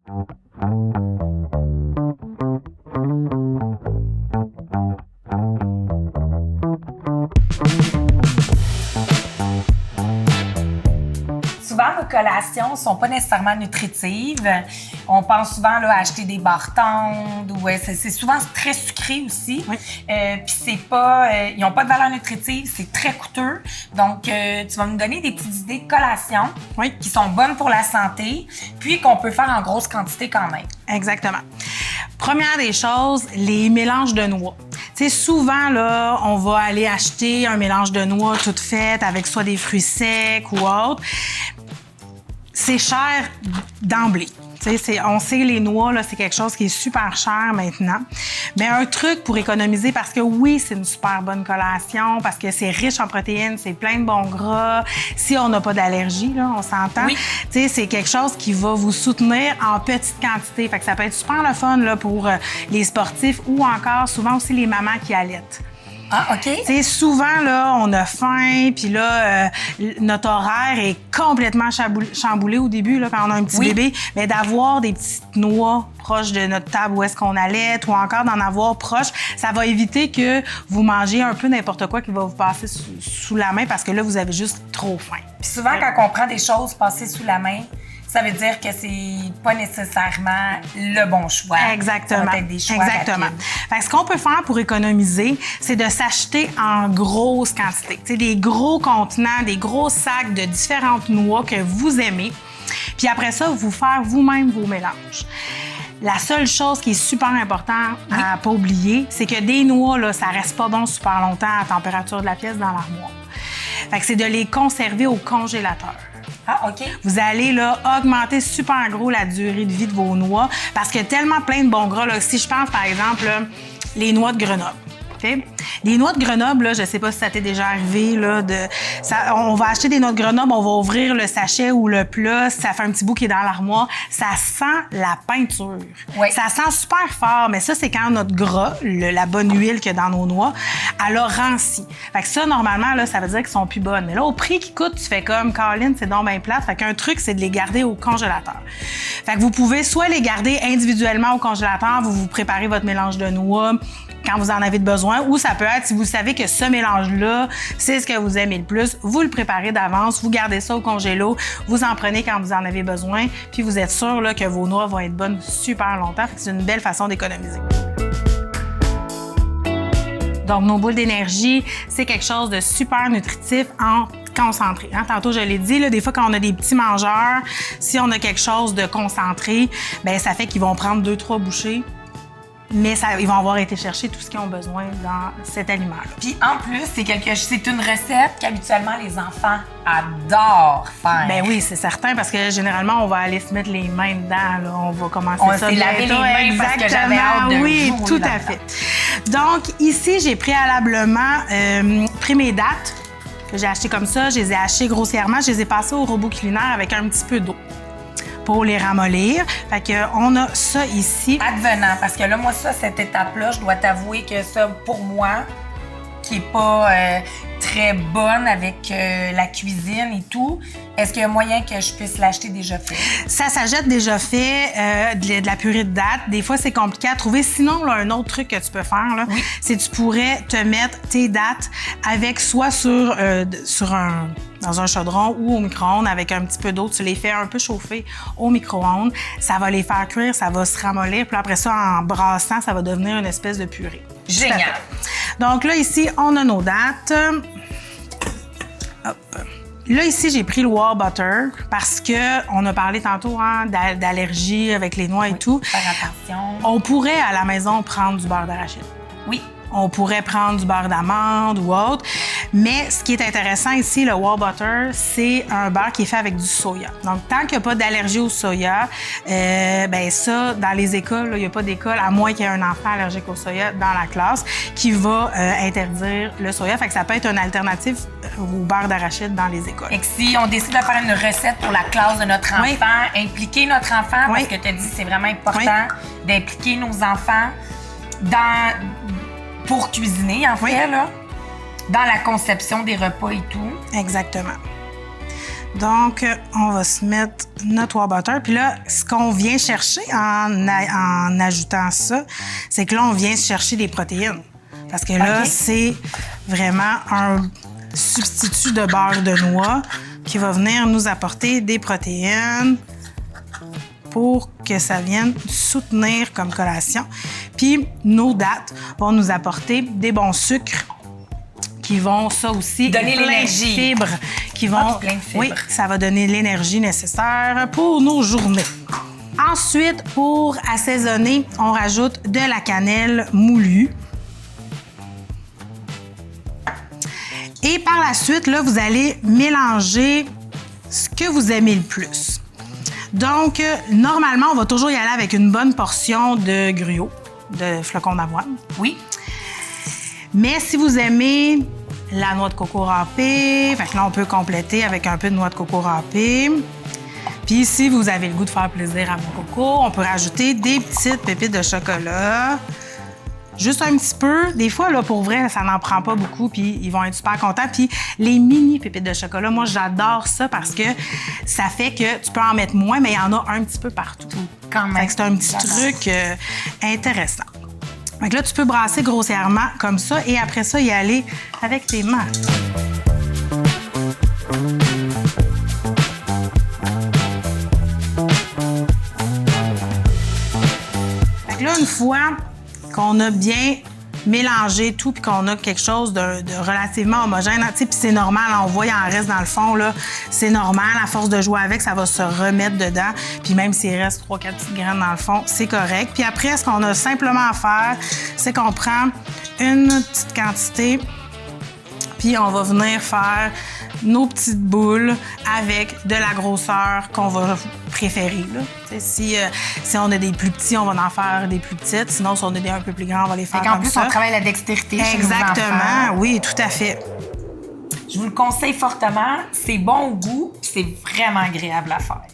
Souvent, nos collations ne sont pas nécessairement nutritives. On pense souvent là, à acheter des barres tendres ou c'est souvent très sucré aussi. Oui. Puis c'est pas, ils n'ont pas de valeur nutritive, c'est très coûteux. Donc, tu vas nous donner des petites idées de collations qui sont bonnes pour la santé, puis qu'on peut faire en grosse quantité quand même. Exactement. Première des choses, les mélanges de noix. Tu sais, souvent, là, on va aller acheter un mélange de noix toute faite avec soit des fruits secs ou autre. C'est cher d'emblée. On sait les noix, là, c'est quelque chose qui est super cher maintenant. Mais un truc pour économiser, parce que oui, c'est une super bonne collation, parce que c'est riche en protéines, c'est plein de bons gras. Si on n'a pas d'allergie, là, on s'entend. Oui. C'est quelque chose qui va vous soutenir en petite quantité. Fait que ça peut être super le fun là, pour les sportifs ou encore souvent aussi les mamans qui allaitent. Ah, OK. T'sais, souvent, là, on a faim, puis là, notre horaire est complètement chamboulé au début, là, quand on a un petit bébé. Mais d'avoir des petites noix proches de notre table où est-ce qu'on allait, ou encore d'en avoir proche, ça va éviter que vous mangez un peu n'importe quoi qui va vous passer sous la main parce que là, vous avez juste trop faim. Puis souvent, quand on prend des choses passées sous la main, ça veut dire que c'est pas nécessairement le bon choix. Exactement. Ça va être des choix Exactement. Fait que ce qu'on peut faire pour économiser, c'est de s'acheter en grosse quantité. T'sais, des gros contenants, des gros sacs de différentes noix que vous aimez. Puis après ça, vous faire vous-même vos mélanges. La seule chose qui est super importante à pas oublier, c'est que des noix, là, ça reste pas bon super longtemps à la température de la pièce dans l'armoire. Fait que c'est de les conserver au congélateur. Ah, OK. Vous allez là, augmenter super gros la durée de vie de vos noix parce qu'il y a tellement plein de bons gras. Là, si je pense, par exemple, là, les noix de Grenoble. Okay? Les noix de Grenoble, là, je ne sais pas si ça t'est déjà arrivé, là, on va acheter des noix de Grenoble, on va ouvrir le sachet ou le plat, ça fait un petit bout qui est dans l'armoire, ça sent la peinture. Oui. Ça sent super fort, mais ça, c'est quand notre gras, la bonne huile qu'il y a dans nos noix, elle a ranci. Fait que ça, normalement, là, ça veut dire qu'elles sont plus bonnes. Mais là, au prix qu'ils coûtent, tu fais comme, Caroline, c'est donc bien plate. Fait qu'un truc, c'est de les garder au congélateur. Fait que vous pouvez soit les garder individuellement au congélateur, vous préparez votre mélange de noix quand vous en avez besoin, ou ça peut être, si vous savez que ce mélange-là, c'est ce que vous aimez le plus, vous le préparez d'avance, vous gardez ça au congélo, vous en prenez quand vous en avez besoin, puis vous êtes sûr là, que vos noix vont être bonnes super longtemps. Fait que c'est une belle façon d'économiser. Donc, nos boules d'énergie, c'est quelque chose de super nutritif en concentré. Hein? Tantôt, je l'ai dit, là, des fois, quand on a des petits mangeurs, si on a quelque chose de concentré, bien, ça fait qu'ils vont prendre 2-3 bouchées. Mais ils vont avoir été chercher tout ce qu'ils ont besoin dans cet aliment-là. Puis en plus, c'est une recette qu'habituellement les enfants adorent faire. Ben oui, c'est certain, parce que généralement, on va aller se mettre les mains dedans. Là. On va commencer ça. On s'est lavé les mains parce que j'avais hâte de oui, jouer tout à fait. Donc ici, j'ai préalablement pris mes dattes que j'ai achetées comme ça. Je les ai hachées grossièrement. Je les ai passées au robot culinaire avec un petit peu d'eau pour les ramollir. Fait qu'on a ça ici. Advenant, parce que là, moi, cette étape-là, je dois t'avouer que ça, pour moi, qui est pas très bonne avec la cuisine et tout, est-ce qu'il y a moyen que je puisse l'acheter déjà fait? Ça s'achète déjà fait, de la purée de dattes. Des fois, c'est compliqué à trouver. Sinon, là, un autre truc que tu peux faire, là, c'est que tu pourrais te mettre tes dattes avec soit dans un chaudron ou au micro-ondes avec un petit peu d'eau. Tu les fais un peu chauffer au micro-ondes. Ça va les faire cuire, ça va se ramollir. Puis après ça, en brassant, ça va devenir une espèce de purée. Génial! Donc là, ici, on a nos dattes. Hop. Là, ici, j'ai pris le War Butter parce qu'on a parlé tantôt d'allergie avec les noix et tout. Faire attention. On pourrait, à la maison, prendre du beurre d'arachide. Oui. On pourrait prendre du beurre d'amande ou autre. Mais ce qui est intéressant ici, le War Butter, c'est un beurre qui est fait avec du soya. Donc, tant qu'il n'y a pas d'allergie au soya, ben ça, dans les écoles, il n'y a pas d'école, à moins qu'il y ait un enfant allergique au soya dans la classe, qui va interdire le soya. Fait que ça peut être une alternative au beurre d'arachide dans les écoles. Et que si on décide de faire une recette pour la classe de notre enfant, impliquer notre enfant, parce que tu as dit c'est vraiment important d'impliquer nos enfants pour cuisiner, en fait, là, dans la conception des repas et tout. Exactement. Donc, on va se mettre notre whey butter. Puis là, ce qu'on vient chercher en ajoutant ça, c'est que là, on vient chercher des protéines. Parce que là, c'est vraiment un substitut de beurre de noix qui va venir nous apporter des protéines pour que ça vienne soutenir comme collation. Puis, nos dattes vont nous apporter des bons sucres qui vont, ça aussi, donner l'énergie. Fibres qui vont... plein de fibres. Oui, ça va donner l'énergie nécessaire pour nos journées. Ensuite, pour assaisonner, on rajoute de la cannelle moulue. Et par la suite, là, vous allez mélanger ce que vous aimez le plus. Donc, normalement, on va toujours y aller avec une bonne portion de gruau, de flocons d'avoine. Oui. Mais si vous aimez la noix de coco râpée, fait que là, on peut compléter avec un peu de noix de coco râpée. Puis si vous avez le goût de faire plaisir à mon coco, on peut rajouter des petites pépites de chocolat. Juste un petit peu. Des fois, là, pour vrai, ça n'en prend pas beaucoup, puis ils vont être super contents. Puis les mini pépites de chocolat, moi, j'adore ça parce que ça fait que tu peux en mettre moins, mais il y en a un petit peu partout. Quand même. Fait que c'est un petit truc intéressant. Donc là, tu peux brasser grossièrement comme ça et après ça, y aller avec tes mains. Donc là, une fois qu'on a bien mélangé tout puis qu'on a quelque chose de relativement homogène, tu sais, puis c'est normal, on voit, il en reste dans le fond, là, c'est normal, à force de jouer avec, ça va se remettre dedans, puis même s'il reste 3-4 petites graines dans le fond, c'est correct. Puis après, ce qu'on a simplement à faire, c'est qu'on prend une petite quantité, puis on va venir faire nos petites boules avec de la grosseur qu'on va préférer. Là. Si on a des plus petits, on va en faire des plus petites. Sinon, si on a des un peu plus grands, on va les faire comme ça. En plus, on travaille la dextérité chez nos enfants. Exactement, oui, tout à fait. Je vous le conseille fortement. C'est bon au goût, puis c'est vraiment agréable à faire.